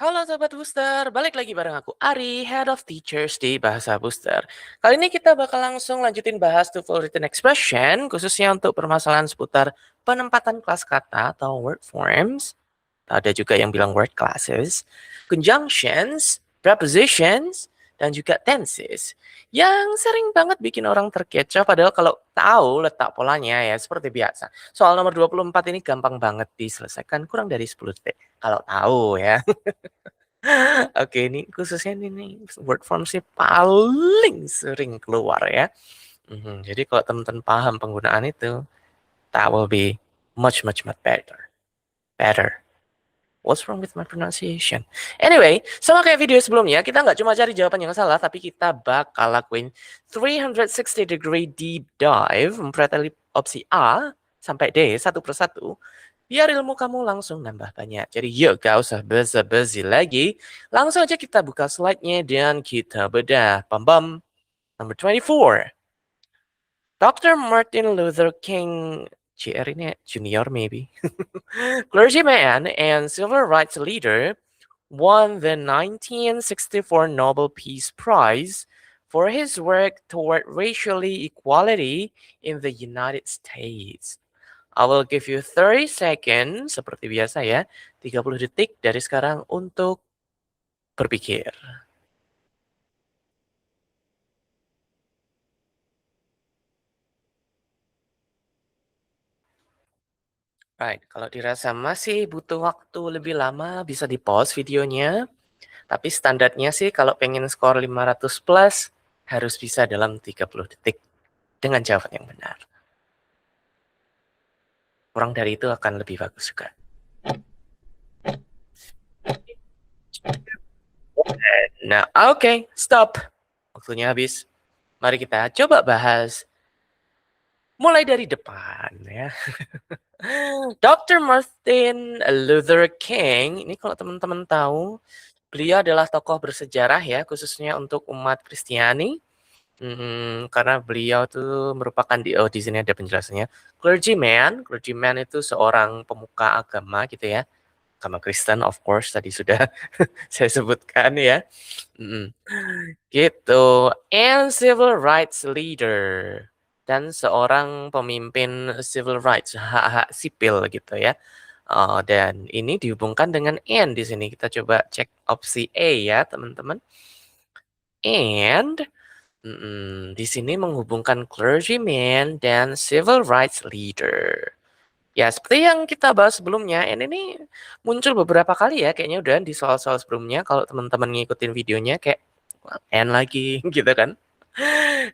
Halo Sobat Booster, balik lagi bareng aku Ari, Head of Teachers di Bahasa Booster. Kali ini kita bakal langsung lanjutin bahas TOEFL Written Expression, khususnya untuk permasalahan seputar penempatan kelas kata atau word forms. Ada juga yang bilang word classes, conjunctions, prepositions, dan juga tenses. Yang sering banget bikin orang terkecoh, padahal kalau tahu letak polanya ya seperti biasa. Soal nomor 24 ini gampang banget diselesaikan, kurang dari 10 detik. Kalau tahu ya. Oke, ini khususnya ini nih word forms sih paling sering keluar ya. Jadi kalau teman-teman paham penggunaan itu, that will be much much much better. Better. What's wrong with my pronunciation? Anyway, sama kayak video sebelumnya, kita nggak cuma cari jawaban yang salah, tapi kita bakal lakuin 360 degree deep dive, mempelajari opsi A sampai D satu persatu, biar ilmu kamu langsung nambah banyak. Jadi yuk, gak usah basa-basi lagi. Langsung aja kita buka slide-nya dan kita bedah. Bam-bam. Number 24. Dr. Martin Luther King, JR ini junior maybe. Clergyman and civil rights leader, won the 1964 Nobel Peace Prize for his work toward racial equality in the United States. I will give you 30 seconds, seperti biasa ya, 30 detik dari sekarang untuk berpikir. Right, kalau dirasa masih butuh waktu lebih lama, bisa di-pause videonya. Tapi standarnya sih kalau pengen skor 500 plus, harus bisa dalam 30 detik dengan jawaban yang benar. Kurang dari itu akan lebih bagus juga. Nah, oke, stop. Waktunya habis. Mari kita coba bahas mulai dari depan ya. Dr. Martin Luther King, ini kalau teman-teman tahu, beliau adalah tokoh bersejarah ya, khususnya untuk umat Kristiani. Karena beliau tuh merupakan di sini ada penjelasannya. Clergyman itu seorang pemuka agama gitu ya. Agama Kristen of course tadi sudah saya sebutkan ya. Gitu. And civil rights leader. Dan seorang pemimpin civil rights, hak-hak sipil gitu ya. Dan ini dihubungkan dengan and di sini. Kita coba cek opsi A ya, teman-teman. And di sini menghubungkan clergyman dan civil rights leader. Ya, seperti yang kita bahas sebelumnya, ini muncul beberapa kali ya, kayaknya udah di soal-soal sebelumnya. Kalau teman-teman ngikutin videonya kayak and lagi gitu kan.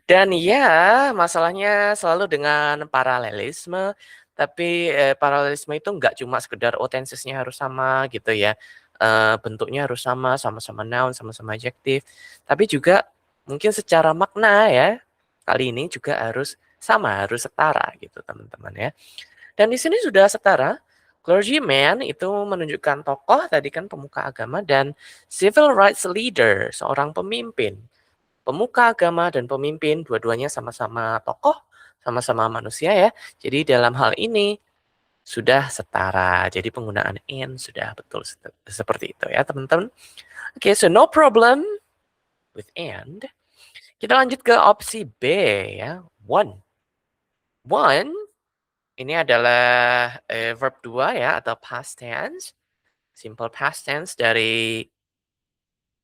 Dan ya, masalahnya selalu dengan paralelisme. Tapi paralelisme itu nggak cuma sekedar tensesnya harus sama gitu ya. Bentuknya harus sama, sama-sama noun, sama-sama adjektif. Tapi juga mungkin secara makna ya, kali ini juga harus sama, harus setara gitu teman-teman ya. Dan di sini sudah setara. Clergyman itu menunjukkan tokoh tadi kan pemuka agama dan civil rights leader, seorang pemimpin. Pemuka agama dan pemimpin dua-duanya sama-sama tokoh, sama-sama manusia ya. Jadi dalam hal ini sudah setara. Jadi penggunaan and sudah betul seperti itu ya teman-teman. Oke, so no problem with and. Kita lanjut ke opsi B ya. One. One ini adalah verb 2 ya atau past tense. Simple past tense dari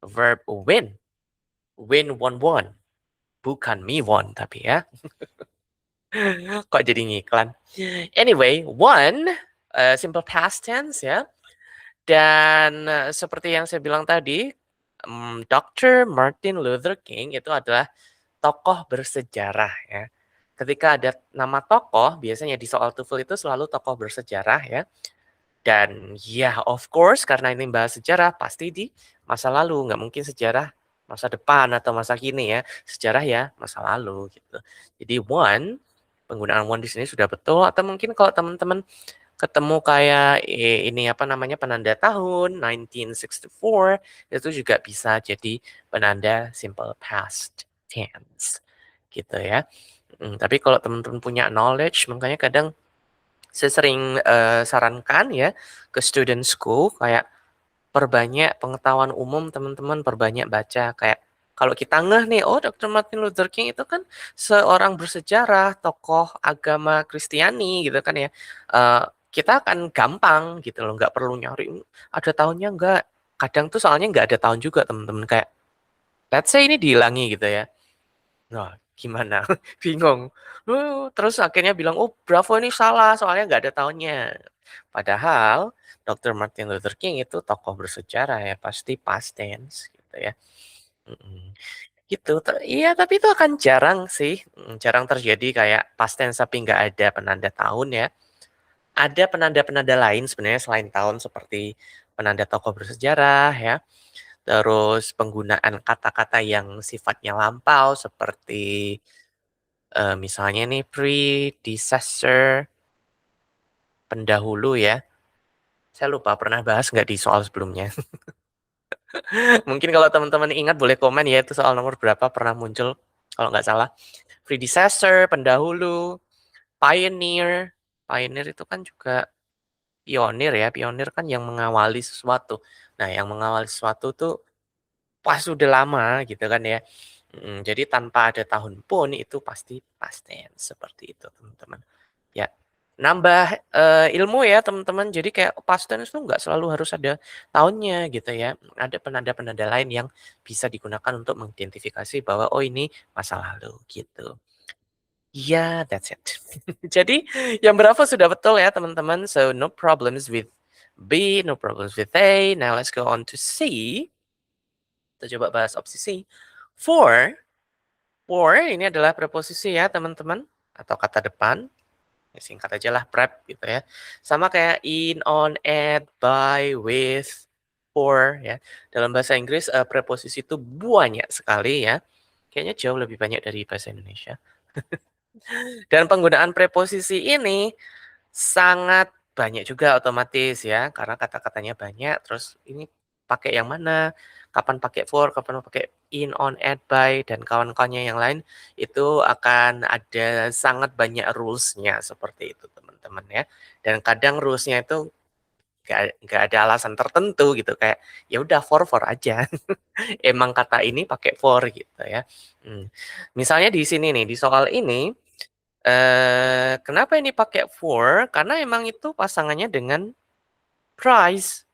verb win. Win won. Bukan me won tapi ya. Kok jadi ngiklan? Anyway, one, simple past tense ya. Dan seperti yang saya bilang tadi, Dr. Martin Luther King itu adalah tokoh bersejarah ya. Ketika ada nama tokoh, biasanya di soal TOEFL itu selalu tokoh bersejarah ya. Dan ya of course karena ini bahas sejarah pasti di masa lalu, nggak mungkin sejarah masa depan atau masa kini ya. Sejarah ya masa lalu gitu. Jadi one, penggunaan one di sini sudah betul atau mungkin kalau teman-teman ketemu kayak ini apa namanya penanda tahun 1964 itu juga bisa jadi penanda simple past tense gitu ya. Tapi kalau teman-teman punya knowledge makanya kadang saya sering sarankan ya ke student school kayak perbanyak pengetahuan umum teman-teman, perbanyak baca. Kayak kalau kita ngeh nih, oh Dr. Martin Luther King itu kan seorang bersejarah, tokoh agama Kristiani gitu kan ya. Eee, kita akan gampang gitu loh, nggak perlu nyari, ada tahunnya nggak. Kadang tuh soalnya nggak ada tahun juga teman-teman, kayak let's say ini dihilangi gitu ya. Nah, gimana? Bingung. Terus akhirnya bilang, "Oh, Bravo ini salah, soalnya nggak ada tahunnya." Padahal Dr. Martin Luther King itu tokoh bersejarah ya, pasti past tense gitu ya. Mhm. Gitu, iya tapi itu akan jarang sih, jarang terjadi kayak past tense tapi nggak ada penanda tahun ya. Ada penanda-penanda lain sebenarnya selain tahun seperti penanda tokoh bersejarah ya, terus penggunaan kata-kata yang sifatnya lampau seperti misalnya nih predecessor, pendahulu ya. Saya lupa pernah bahas nggak di soal sebelumnya. Mungkin kalau teman-teman ingat boleh komen ya, itu soal nomor berapa pernah muncul kalau nggak salah. Predecessor, pendahulu, pioneer. Pioneer itu kan juga pionir ya, pionir kan yang mengawali sesuatu. Nah, yang mengawali sesuatu tuh pas udah lama gitu kan ya. Jadi tanpa ada tahun pun itu pasti past tense, seperti itu teman-teman. Ya, nambah, ilmu ya teman-teman, jadi kayak past tense itu nggak selalu harus ada tahunnya gitu ya. Ada penanda-penanda lain yang bisa digunakan untuk mengidentifikasi bahwa, oh ini masa lalu gitu. Iya, that's it. Jadi yang berapa sudah betul ya teman-teman, so no problems with B, no problems with A. Now let's go on to C. Kita coba bahas opsi C. For, for ini adalah preposisi ya teman-teman, atau kata depan. Ya singkat aja lah prep gitu ya. Sama kayak in, on, at, by, with, for ya. Dalam bahasa Inggris preposisi itu banyak sekali ya. Kayaknya jauh lebih banyak dari bahasa Indonesia. Dan penggunaan preposisi ini sangat banyak juga otomatis ya, karena kata-katanya banyak, terus ini pakai yang mana, kapan pakai for, kapan pakai in, on, at, by, dan kawan-kawannya yang lain, itu akan ada sangat banyak rules-nya seperti itu teman-teman ya. Dan kadang rules-nya itu nggak ada alasan tertentu gitu, kayak ya udah for aja. Emang kata ini pakai for gitu ya. Mmm, misalnya di sini nih, di soal ini kenapa ini pakai for? Karena emang itu pasangannya dengan prize,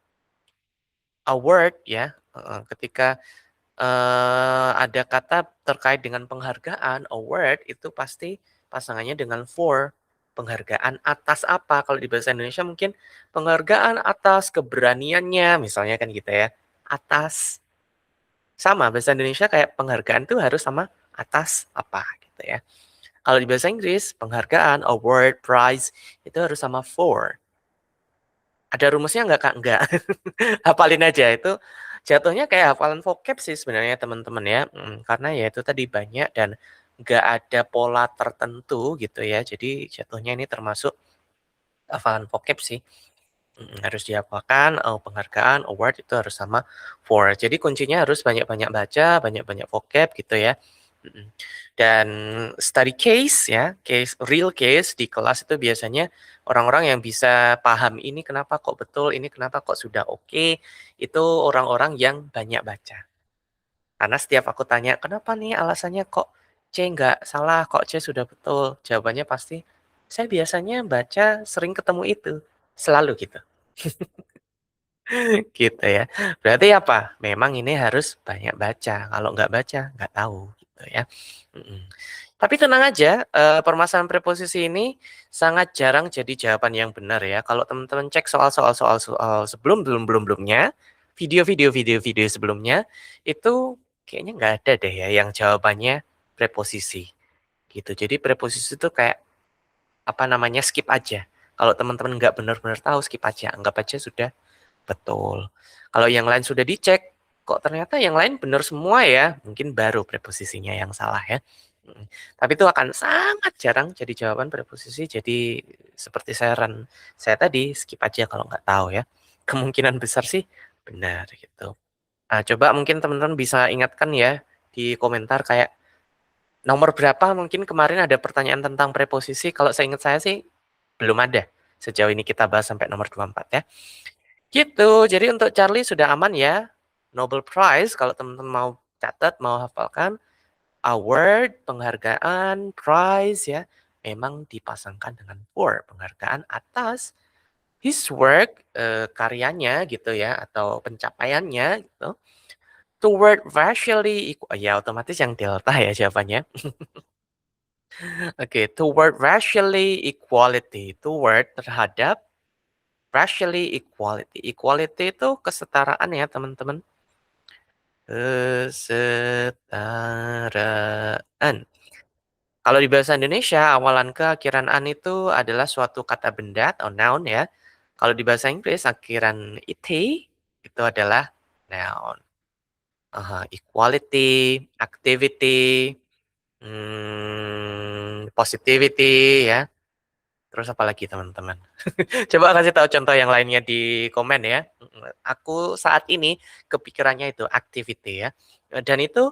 award ya, heeh. Ketika, ada kata terkait dengan penghargaan, award, itu pasti pasangannya dengan for. Penghargaan atas apa? Kalau di bahasa Indonesia mungkin penghargaan atas keberaniannya, misalnya kan gitu ya. Atas, sama bahasa Indonesia kayak penghargaan tuh harus sama atas apa gitu ya. Kalau di bahasa Inggris, penghargaan, award, prize, itu harus sama for. Ada rumusnya nggak, Kak? Nggak. Hafalin aja, itu jatuhnya kayak hafalan vocab sih sebenarnya teman-teman ya, karena ya itu tadi banyak dan nggak ada pola tertentu gitu ya. Jadi jatuhnya ini termasuk hafalan vocab sih. Harus dihafalkan, penghargaan, award itu harus sama for. Jadi kuncinya harus banyak-banyak baca, banyak-banyak vocab gitu ya. Mhm. Dan study case ya, real case di kelas itu biasanya orang-orang yang bisa paham ini kenapa kok betul, ini kenapa kok sudah oke, itu orang-orang yang banyak baca. Karena setiap aku tanya, "Kenapa nih alasannya kok C nggak salah, kok C sudah betul?" Jawabannya pasti, "Saya biasanya baca sering ketemu itu." Selalu gitu. Gitu ya. Berarti apa? Memang ini harus banyak baca, kalau nggak baca, nggak tahu, gitu ya. Mhm. Tapi tenang aja, permasalahan preposisi ini sangat jarang jadi jawaban yang benar ya. Kalau teman-teman cek soal sebelumnya, video sebelumnya, itu kayaknya nggak ada deh ya yang jawabannya preposisi, gitu. Jadi preposisi itu kayak, apa namanya, skip aja. Kalau teman-teman nggak benar-benar tahu, skip aja, anggap aja sudah betul. Kalau yang lain sudah dicek, kok ternyata yang lain benar semua ya, mungkin baru preposisinya yang salah ya. Mhm. Tapi itu akan sangat jarang jadi jawaban preposisi, jadi seperti saran saya tadi, skip aja kalau nggak tahu ya. Kemungkinan besar sih benar gitu. Coba mungkin teman-teman bisa ingatkan ya di komentar kayak nomor berapa mungkin kemarin ada pertanyaan tentang preposisi, kalau seingat saya sih belum ada. Sejauh ini kita bahas sampai nomor 24 ya. Gitu, jadi untuk Charlie sudah aman ya. Nobel Prize kalau teman-teman mau catat, mau hafalkan, award, penghargaan, prize ya, memang dipasangkan dengan for, penghargaan atas his work, karyanya gitu ya, atau pencapaiannya gitu, toward racially ya otomatis yang delta ya jawabannya. Oke, toward racially equality, toward terhadap racially equality. Equality itu kesetaraan ya teman-teman. Kesetaraan. Kalau di bahasa Indonesia, awalan ke akhiran an itu adalah suatu kata benda atau noun ya. Kalau di bahasa Inggris, akhiran it itu adalah noun. Equality, activity, positivity ya. Terus apa lagi teman-teman? Coba kasih tahu contoh yang lainnya di komen ya. Aku saat ini kepikirannya itu activity ya. Dan itu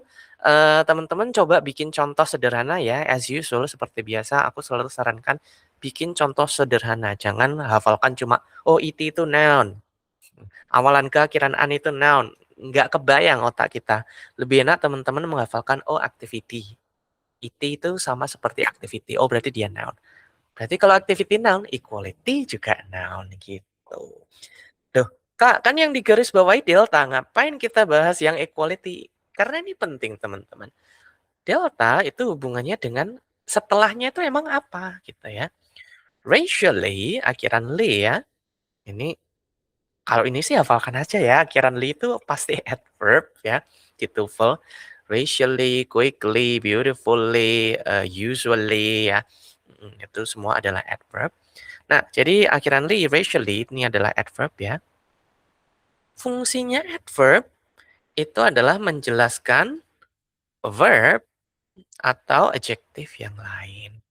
teman-teman coba bikin contoh sederhana ya, as usual seperti biasa aku selalu sarankan bikin contoh sederhana. Jangan hafalkan cuma oh itu noun. Awalan ke akhiran an itu noun. Nggak kebayang otak kita. Lebih enak teman-teman menghafalkan oh activity. Itu sama seperti activity. Oh berarti dia noun. Berarti kalau activity noun, equality juga noun gitu. Tuh, Kak, kan yang digarisbawahi delta, ngapain kita bahas yang equality? Karena ini penting teman-teman. Delta itu hubungannya dengan setelahnya itu emang apa gitu ya. Racially, akhiran ly ya. Ini kalau ini sih hafalkan aja ya, akhiran ly itu pasti adverb ya di TOEFL. Racially, quickly, beautifully, usually ya. Itu semua adalah adverb. Nah, jadi akhiran ly, racially ini adalah adverb ya. Fungsinya adverb itu adalah menjelaskan verb atau adjektif yang lain.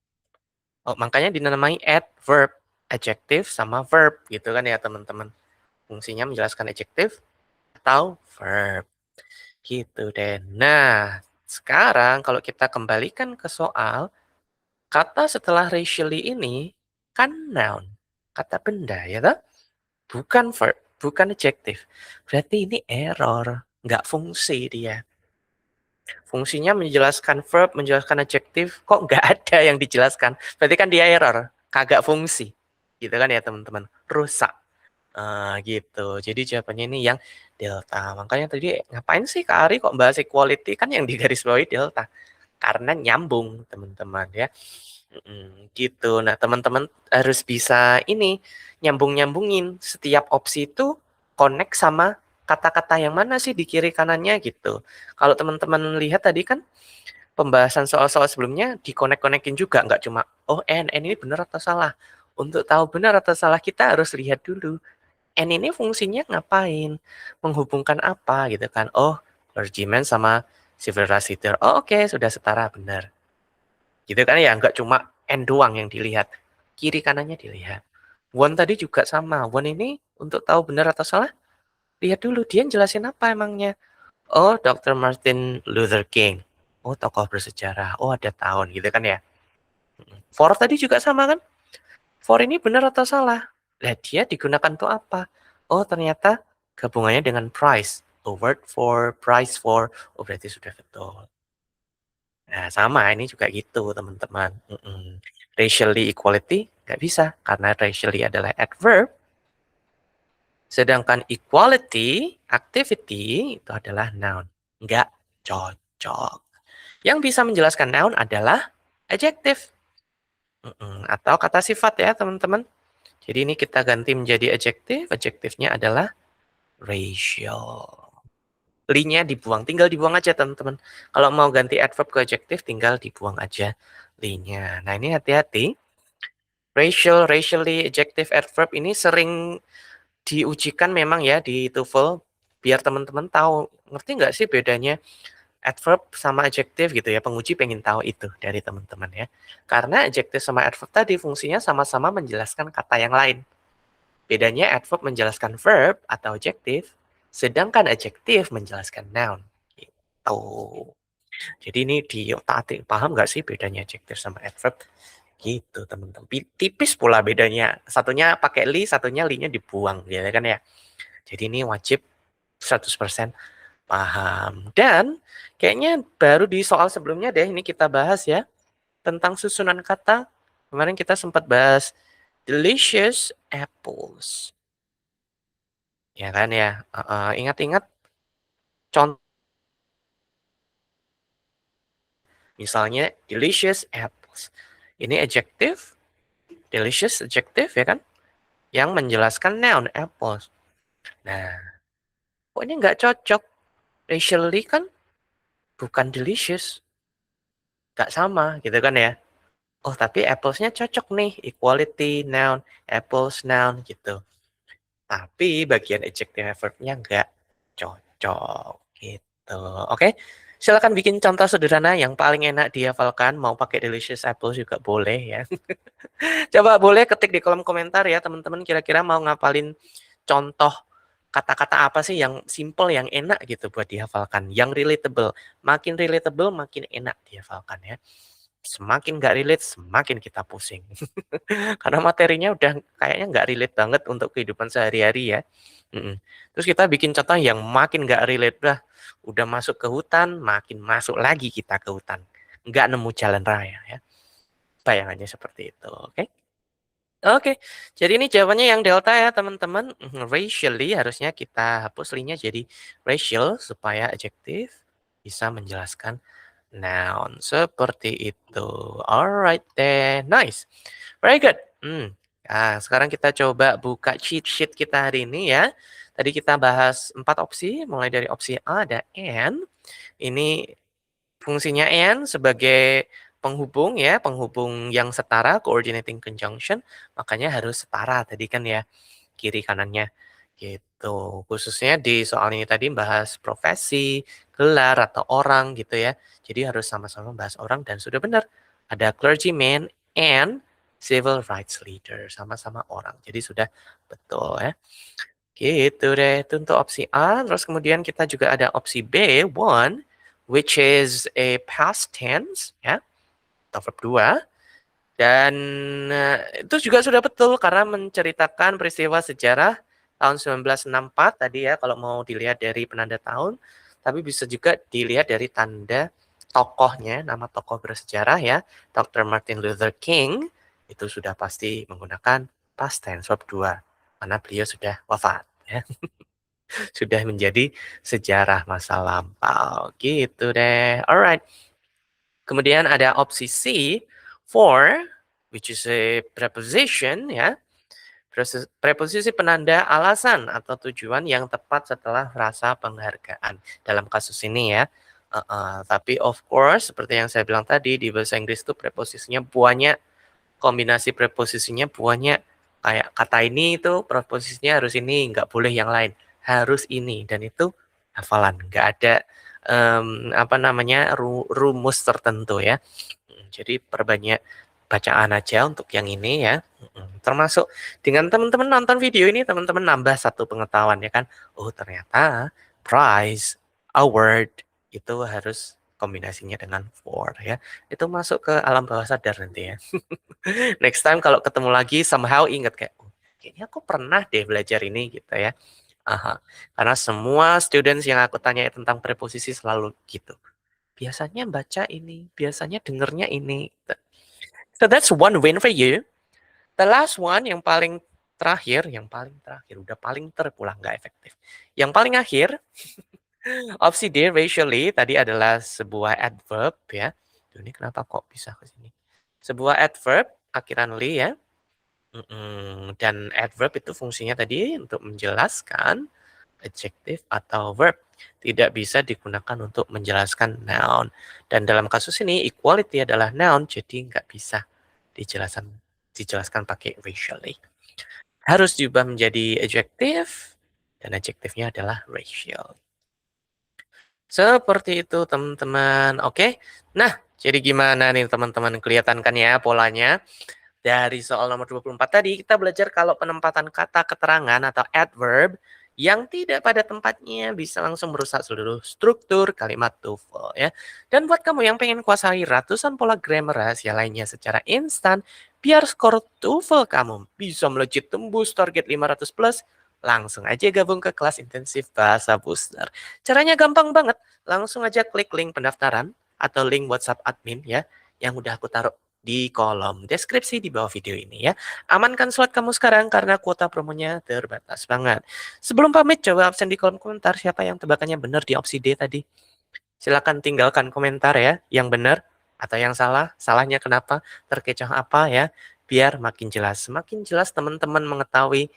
Oh, makanya dinamai adverb, adjektif sama verb gitu kan ya teman-teman. Fungsinya menjelaskan adjektif atau verb. Gitu deh. Nah, sekarang kalau kita kembalikan ke soal, kata setelah racially ini kan noun, kata benda ya toh? Bukan verb, bukan adjektif. Berarti ini error, nggak fungsi dia. Fungsinya menjelaskan verb, menjelaskan adjektif, kok nggak ada yang dijelaskan. Berarti kan dia error, kagak fungsi. Gitu kan ya teman-teman, rusak. Gitu. Jadi jawabannya ini yang delta. Makanya tadi ngapain sih Kak Ari kok bahas equality? Kan yang digarisbawahi delta. Karena nyambung teman-teman ya. Gitu. Nah, teman-teman harus bisa ini nyambung-nyambungin setiap opsi itu connect sama kata-kata yang mana sih di kiri kanannya gitu. Kalau teman-teman lihat tadi kan pembahasan soal-soal sebelumnya dikonek-konekin juga, nggak cuma oh n ini benar atau salah. Untuk tahu benar atau salah kita harus lihat dulu n ini fungsinya ngapain, menghubungkan apa gitu kan. Oh, clergyman sama civil rights leader. Oh, oke, sudah setara benar. Gitu kan ya, nggak cuma N doang yang dilihat, kiri kanannya dilihat. One tadi juga sama, One ini untuk tahu benar atau salah, lihat dulu dia jelasin apa emangnya. Oh, Dr. Martin Luther King. Oh, tokoh bersejarah. Oh, ada tahun gitu kan ya. For tadi juga sama kan? For ini benar atau salah? Lah dia digunakan untuk apa? Oh, ternyata gabungannya dengan price. Award for, price for. Oh, berarti sudah betul. Nah, sama ini juga gitu, teman-teman. Racially equality nggak bisa, karena racially adalah adverb, sedangkan equality, activity, itu adalah noun. Nggak cocok. Yang bisa menjelaskan noun adalah adjective. Atau kata sifat ya, teman-teman. Jadi ini kita ganti menjadi adjective. Adjektifnya adalah racial. Li-nya dibuang, tinggal dibuang aja teman-teman. Kalau mau ganti adverb ke adjective, tinggal dibuang aja li-nya. Nah ini hati-hati. Racial, racially, adjective, adverb ini sering diujikan memang ya di TOEFL. Biar teman-teman tahu, ngerti nggak sih bedanya adverb sama adjective gitu ya. Penguji pengen tahu itu dari teman-teman ya. Karena adjective sama adverb tadi fungsinya sama-sama menjelaskan kata yang lain. Bedanya adverb menjelaskan verb atau adjective, sedangkan adjective menjelaskan noun. Gitu. Jadi ini di otak-atik, paham nggak sih bedanya adjective sama adverb? Gitu teman-teman. Tipis pula bedanya. Satunya pakai li, satunya li-nya dibuang, ya kan ya. Jadi ini wajib 100% paham. Dan kayaknya baru di soal sebelumnya deh ini kita bahas ya, tentang susunan kata. Kemarin kita sempat bahas delicious apples. Ya kan ya? Ingat-ingat contoh misalnya delicious apples. Ini adjective, delicious adjective ya kan? Yang menjelaskan noun apples. Nah, kok ini nggak cocok? Racially kan bukan delicious, nggak sama gitu kan ya? Oh, tapi apples-nya cocok nih, equality noun, apples noun gitu. Tapi bagian adjective verb-nya nggak cocok gitu. Oke, silakan bikin contoh sederhana yang paling enak dihafalkan. Mau pakai delicious apples juga boleh ya. Coba boleh ketik di kolom komentar ya teman-teman. Kira-kira mau ngapalin contoh kata-kata apa sih yang simple, yang enak gitu buat dihafalkan, yang relatable. Makin relatable, makin enak dihafalkan ya. Semakin nggak relate, semakin kita pusing. Karena materinya udah kayaknya nggak relate banget untuk kehidupan sehari-hari ya. Mhm. Terus kita bikin contoh yang makin nggak relate, udah masuk ke hutan, makin masuk lagi kita ke hutan. Nggak nemu jalan raya ya. Bayangannya seperti itu, oke? Oke, jadi ini jawabannya yang delta ya teman-teman. Racially harusnya kita hapus linknya jadi racial supaya adjektif bisa menjelaskan noun. Seperti itu. Alright deh, nice. Very good. Nah, sekarang kita coba buka cheat sheet kita hari ini ya. Tadi kita bahas 4 opsi, mulai dari opsi A ada and. Ini fungsinya and sebagai penghubung ya, penghubung yang setara, coordinating conjunction, makanya harus setara tadi kan ya, kiri kanannya. Gitu. Khususnya di soal ini tadi bahas profesi, gelar, atau orang gitu ya. Jadi harus sama-sama bahas orang dan sudah benar. Ada clergyman and civil rights leader. Sama-sama orang. Jadi sudah betul ya. Gitu deh. Itu untuk opsi A. Terus kemudian kita juga ada opsi B, one, which is a past tense ya. Atau verb 2. Dan itu juga sudah betul karena menceritakan peristiwa sejarah tahun 1964 tadi ya kalau mau dilihat dari penanda tahun, tapi bisa juga dilihat dari tanda tokohnya, nama tokoh bersejarah ya, Dr. Martin Luther King, itu sudah pasti menggunakan past tense verb 2 karena beliau sudah wafat ya. Sudah menjadi sejarah masa lampau gitu deh. Alright. Kemudian ada opsi C, for, which is a preposition ya. Preposisi penanda alasan atau tujuan yang tepat setelah frasa penghargaan. Dalam kasus ini ya. Tapi of course, seperti yang saya bilang tadi, di bahasa Inggris itu preposisinya banyak. Kombinasi preposisinya banyak. Kayak kata ini itu preposisinya harus ini, nggak boleh yang lain. Harus ini. Dan itu hafalan. Nggak ada rumus tertentu ya. Jadi perbanyak bacaan aja untuk yang ini ya. Termasuk dengan teman-teman nonton video ini, teman-teman nambah satu pengetahuan ya kan. Oh ternyata prize, award itu harus kombinasinya dengan for ya. Itu masuk ke alam bawah sadar nanti ya. Next time kalau ketemu lagi somehow ingat kayak, oh, kayaknya aku pernah deh belajar ini gitu ya. Aha. Karena semua students yang aku tanya tentang preposisi selalu gitu. Biasanya baca ini, biasanya dengernya ini. So that's one win for you. The last one yang paling terakhir, udah paling terpulang nggak efektif. Yang paling akhir, opsi D, racially, tadi adalah sebuah adverb ya. Duh, ini kenapa kok bisa ke sini? Sebuah adverb, akhiran li ya. Dan adverb itu fungsinya tadi untuk menjelaskan adjective atau verb. Tidak bisa digunakan untuk menjelaskan noun. Dan dalam kasus ini equality adalah noun, jadi nggak bisa dijelaskan pakai racially. Harus diubah menjadi adjective, dan adjektifnya adalah racial. Seperti itu teman-teman. Oke. Nah, jadi gimana nih teman-teman? Kelihatan kan ya polanya? Dari soal nomor 24 tadi, kita belajar kalau penempatan kata keterangan atau adverb yang tidak pada tempatnya bisa langsung merusak seluruh struktur kalimat TOEFL ya. Dan buat kamu yang pengen kuasai ratusan pola grammar rahasia lainnya secara instan, biar skor TOEFL kamu bisa melejit tembus target 500 plus, langsung aja gabung ke kelas intensif Bahasa Booster. Caranya gampang banget, langsung aja klik link pendaftaran atau link WhatsApp admin ya, yang udah aku taruh di kolom deskripsi di bawah video ini ya. Amankan slot kamu sekarang karena kuota promonya terbatas banget. Sebelum pamit, coba absen di kolom komentar siapa yang tebakannya benar di opsi D tadi. Silakan tinggalkan komentar ya, yang benar atau yang salah, salahnya kenapa, terkecoh apa ya, biar makin jelas. Semakin jelas teman-teman mengetahui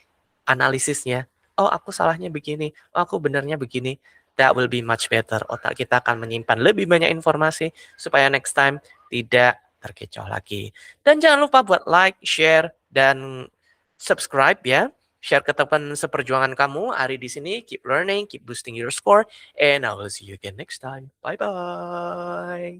analisisnya. Oh, aku salahnya begini, oh aku benarnya begini. That will be much better. Otak kita akan menyimpan lebih banyak informasi supaya next time tidak terkecoh lagi. Dan jangan lupa buat like, share, dan subscribe ya. Share ke teman seperjuangan kamu. Ari di sini, keep learning, keep boosting your score, and I will see you again next time. Bye-bye.